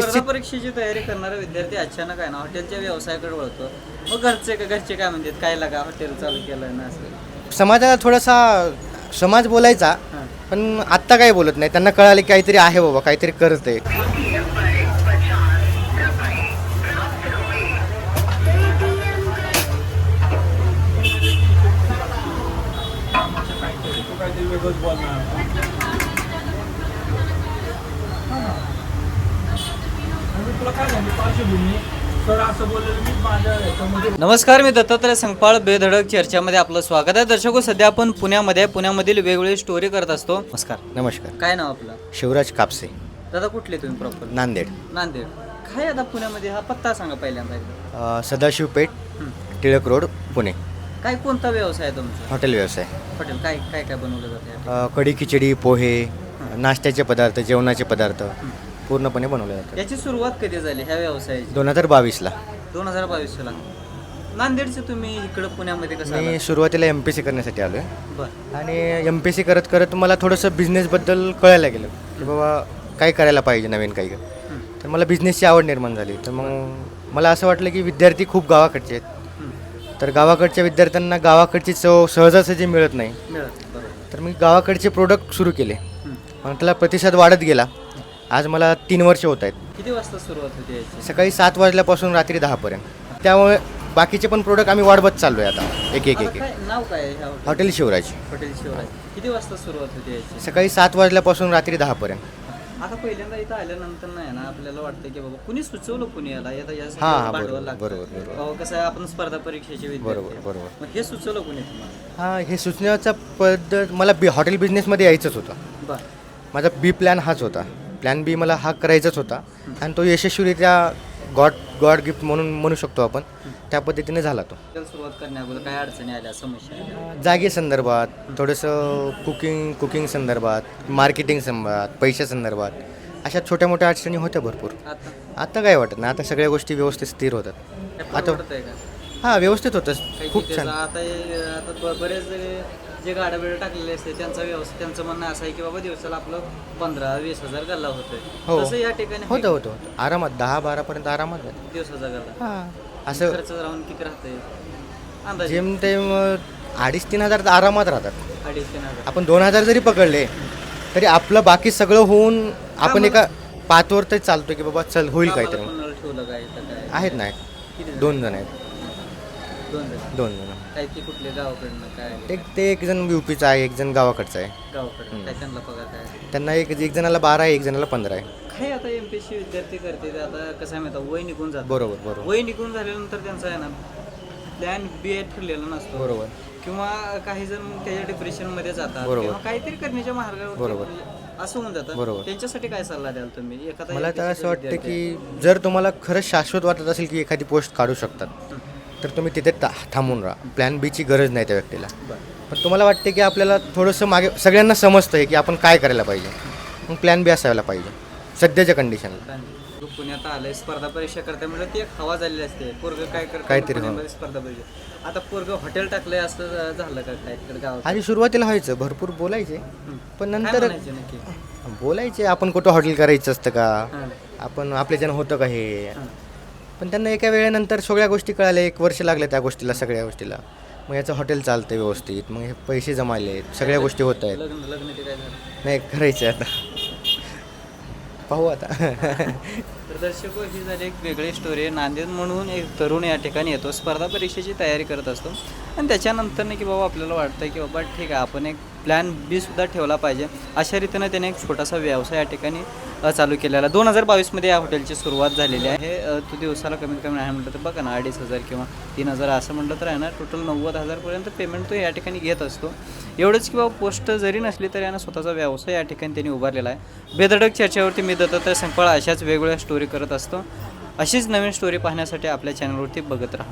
स्पर्धा परीक्षेची तयारी करणारा विद्यार्थी अचानक आहे ना हॉटेलच्या व्यवसायाकडे वळतो. मग घरचे काय म्हणतात, काय लागा हॉटेल चालू केलं ना असं. समाजाला थोडासा समाज बोलायचा, हां. पण आत्ता काही बोलत नाही. त्यांना कळालं की काहीतरी आहे बाबा, काहीतरी करते. नमस्कार, मी दत्तात्रय संगपाळ. बेधडक चर्चामध्ये आपलं स्वागत आहे. दर्शको, सध्या आपण पुण्यामध्ये पुण्यामधील वेगवेगळी स्टोरी करत असतो. नमस्कार. नमस्कार. काय नाव आपलं? शिवराज कापसे, दादा कुठले तुम्ही प्रॉपर? नांदेड. नांदेड. काय आता पुण्यामध्ये हा पत्ता सांगा पहिल्यांदा एकदा. सदाशिव पेठ, टिळक रोड, पुणे. काय कोणता व्यवसाय आहे तुमचा? हॉटेल व्यवसाय. हॉटेल काय काय काय बनवलं जातं? कढी खिचडी, पोहे, नाश्त्याचे पदार्थ, जेवणाचे पदार्थ पूर्णपणे बनवले जातात. याची सुरुवात कधी झाली ह्या व्यवसायाची? 2022ला. 2022 ला. नांदेडचे तुम्ही इकडं पुण्यामध्ये कसं मी आला? सुरुवातीला MPSC करण्यासाठी आलो आहे बरं. आणि MPSC करत करत मला थोडंसं बिझनेसबद्दल कळायला गेलं की बाबा काय करायला पाहिजे नवीन काही. तर मला बिझनेसची आवड निर्माण झाली. तर मग मला असं वाटलं की विद्यार्थी खूप गावाकडचे आहेत, तर गावाकडच्या विद्यार्थ्यांना गावाकडची चव सहजासहजी मिळत नाही. मिळत. बरोबर. तर मी गावाकडचे प्रोडक्ट सुरू केले. मग त्याला प्रतिसाद वाढत गेला. आज मला 3 वर्ष होत आहेत. किती वाजता सुरुवात होती याची? सकाळी 7 वाजल्यापासून रात्री 10पर्यंत. त्यामुळे बाकीचे पण प्रोडक्ट आम्ही वाढवत चाललो आहे आता एक एक आता एक. काय नाव काय आहे ह्या हॉटेल शिवराज. हॉटेल शिवराज. किती वाजता सुरुवात होती याची? सकाळी 7 वाजल्यापासून रात्री 10पर्यंत. आता पहिल्यांदा इथं आल्यानंतर नाही ना आपल्याला वाटतं की बाबा कुणी सुचवलं, कुणी याला आता यासाठी हां, भांडवल बरोबर, लागतं. बरोबर, बरोबर. अहो, कसं आहे, आपण स्पर्धा परीक्षेचे विद्यार्थी बरोबर, आहे. बरोबर. मग हे सुचवलं कुणी तुम्हाला? हां, हे सुचण्याचा पद्धत मला हॉटेल बिझनेसमध्ये यायचंच होतं. बरं. माझा प्लॅन हाच होता. प्लॅन बी मला हा करायचाच होता आणि तो यशस्वीरित्या गॉड गिफ्ट म्हणून म्हणू शकतो आपण, त्या पद्धतीने झाला तो. हॉटेल सुरुवात करण्याअगोदर काय अडचणी आल्या, समस्या आल्या? जागेसंदर्भात, थोडंसं कुकिंग संदर्भात, मार्केटिंग संदर्भात, पैशासंदर्भात अशा छोट्या मोठ्या अडचणी होत्या भरपूर. आता काय वाटत नाही. आता सगळ्या गोष्टी व्यवस्थित स्थिर होतात. आता परवडतंय का? हां, व्यवस्थित होतं. काही खूप किती छान. आता बरेच जे गाड्या बिड्या टाकलेले असते त्यांचा व्यवस्था, त्यांचं म्हणणं असं आहे की बाबा दिवसाला आपलं 15-20 हजार गल्ला होतोय. हो. तसं या ठिकाणी होतं आरामात 10-12पर्यंत आरामात जातं. दिवसाचा गल्ला. हां, असं खर्च राहून किती राहतंय अंदाजे? जेमतेम 2,500-3,000 तर आरामात राहतात. 2,500-3,000. आपण 2,000 जरी पकडले तरी आपलं बाकी सगळं होऊन आपण एका पाथवर तरी चालतो की बाबा चल होईल कामाला काहीतरी. कोणाला ठेवलं काय तर काय? आहेत ना, किती जण? 2 जण आहेत. 2 जण. 2 जण. काय ती कुठले गावाकडनं काय? ते एक जण UPचा आहे, एक जण गावाकडचा आहे. गावाकडं काय त्यांना पगार काय? त्यांना एक जणाला 12 आहे, एक जणाला 15 आहे. काय आता MPSC विद्यार्थी करते ते आता कसं आहे माहिती, वय निघून जातं. बरोबर. वय निघून झाल्यानंतर त्यांचा आहे ना प्लॅन B ठरलेला नसतो. बरोबर. किंवा काही जण त्याच्या डिप्रेशनमध्ये जातात बरोबर. किंवा काहीतरी करण्याच्या मार्गावर बरोबर. असं होऊन जातं. बरोबर. त्यांच्यासाठी काय सल्ला द्याल तुम्ही? एखादा मला तर MPSC असं वाटतं विद्यार्थी की जर तुम्हाला खरंच शाश्वत वाटत असेल की एखादी पोस्ट काढू शकतात तर तुम्ही तिथे थांबून राहा. प्लॅन Bची गरज नाही त्या व्यक्तीला. बरं. पण तुम्हाला वाटते की आपल्याला थोडंसं मागे सगळ्यांना समजतं आहे की आपण काय करायला पाहिजे, मग प्लॅन B असायला पाहिजे सध्याच्या कंडिशनला. तू पुण्यात आलंय, स्पर्धा परीक्षा करताय म्हणजे ती एक हवा झालेली असते. पोरग काय करतं काहीतरी पुण्यामध्ये स्पर्धा परीक्षा. आता पोरग हॉटेल टाकलंय असं झालं का काय तिकडे गावात? आधी सुरुवातीला व्हायचं, भरपूर बोलायचे, पण नंतर नक्की? बोलायचे आपण कुठं हॉटेल करायचं असतं का, हां. आपण आपल्याच्यानं होतं का हे. पण त्यांना एका वेळेनंतर सगळ्या गोष्टी कळाल्या. 1 वर्ष लागलं त्या गोष्टीला, सगळ्या गोष्टीला. मग याचं हॉटेल चालतं व्यवस्थित, मग हे पैसे जमायले, सगळ्या गोष्टी होत आहेत. लग्न ते काय झालं? नाही करायचं आता, पाहू आता. तर दर्शको, ही झाली एक वेगळी स्टोरी आहे. नांदेड म्हणून एक तरुण या ठिकाणी येतो, स्पर्धा परीक्षेची तयारी करत असतो आणि त्याच्यानंतर की बाबा आपल्याला वाटतं की बाबा ठीक आहे, आपण एक प्लॅन B सुद्धा ठेवला पाहिजे. अशा रीतीनं त्याने एक छोटासा व्यवसाय या ठिकाणी चालू केलेला. 2022मध्ये या हॉटेलची सुरुवात झालेली आहे. तो दिवसाला कमीत कमी नाही म्हटलं तर बघा ना 2,500 किंवा 3,000 असं म्हटलं तर आहे ना टोटल 90,000पर्यंत पेमेंट तो या ठिकाणी घेत असतो. एवढंच की बाबा पोस्ट जरी नसली तरी आहे ना स्वतःचा व्यवसाय या ठिकाणी त्यांनी उभारलेला आहे. बेधडक चर्चेवरती मी दत्तात्रय संगपाळ अशाच वेगवेगळ्या स्टोरी करत असतो. अशीच नवीन स्टोरी पाहण्यासाठी आपल्या चॅनलवरती बघत राहा.